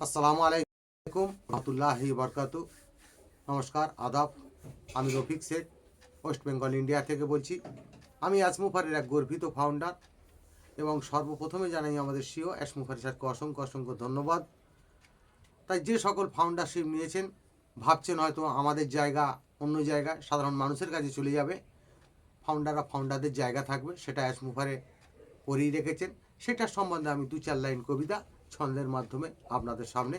আসসালামু আলাইকুম রহমতুল্লাহি বরকাতু। নমস্কার, আদাব। আমি রফিক শেখ, ওয়েস্ট বেঙ্গল ইন্ডিয়া থেকে বলছি। আমি অ্যাসমুফারের এক গর্বিত ফাউন্ডার এবং সর্বপ্রথমে জানাই আমাদের সিও অ্যাসমুফারি স্যারকে অসংখ্য অসংখ্য ধন্যবাদ। তাই যে সকল ফাউন্ডারশিপ নিয়েছেন, ভাবছেন হয়তো আমাদের জায়গা অন্য জায়গায়, সাধারণ মানুষের কাছে চলে যাবে, ফাউন্ডারদের জায়গা থাকবে, সেটা অ্যাসমুফারে করেই রেখেছেন। সেটার সম্বন্ধে আমি 2-4 লাইন কবিতা ছন্দের মাধ্যমে আপনাদের সামনে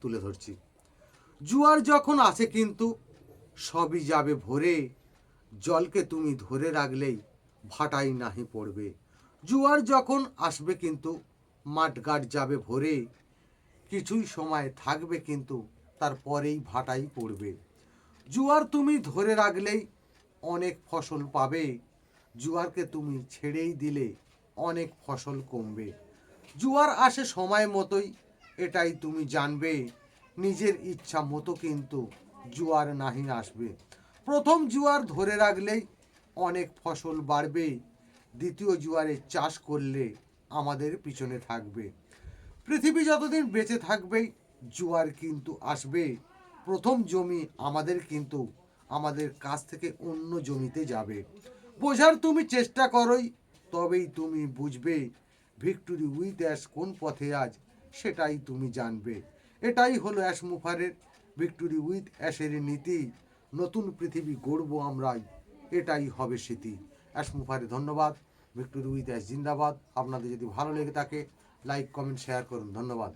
তুলে ধরছি। জোয়ার যখন আসে কিন্তু সবই যাবে ভরে, জলকে তুমি ধরে রাখলেই ভাটাই নাহি পড়বে। জোয়ার যখন আসবে কিন্তু মাঠঘাট যাবে ভরে, কিছুই সময় থাকবে কিন্তু তারপরেই ভাটাই পড়বে। জোয়ার তুমি ধরে রাখলেই অনেক ফসল পাবে, জোয়ারকে তুমি ছেড়েই দিলে অনেক ফসল কমবে। জোয়ার আসে সময় মতোই, এটাই তুমি জানবে, নিজের ইচ্ছা মতো কিন্তু জোয়ার নাহি আসবে। প্রথম জোয়ার ধরে রাখলেই অনেক ফসল বাড়বে, দ্বিতীয় জোয়ারে চাষ করলে আমাদের পিছনে থাকবে। পৃথিবী যতদিন বেঁচে থাকবে জোয়ার কিন্তু আসবে। প্রথম জমি আমাদের কিন্তু আমাদের কাছ থেকে অন্য জমিতে যাবে। বোঝার তুমি চেষ্টা করোই, তবেই তুমি বুঝবে, ভিক্টোরি উইথ অ্যাশ কোন পথে আজ সেটাই তুমি জানবে। এটাই হলো অ্যাসমুফারের ভিক্টোরি উইথ অ্যাশের নীতি। নতুন পৃথিবী গড়ব আমরাই, এটাই হবে স্মৃতি। অ্যাসমুফারে ধন্যবাদ। ভিক্টোরি উইথ অ্যাশ জিন্দাবাদ। আপনাদের যদি ভালো লেগে থাকে লাইক কমেন্ট শেয়ার করুন। ধন্যবাদ।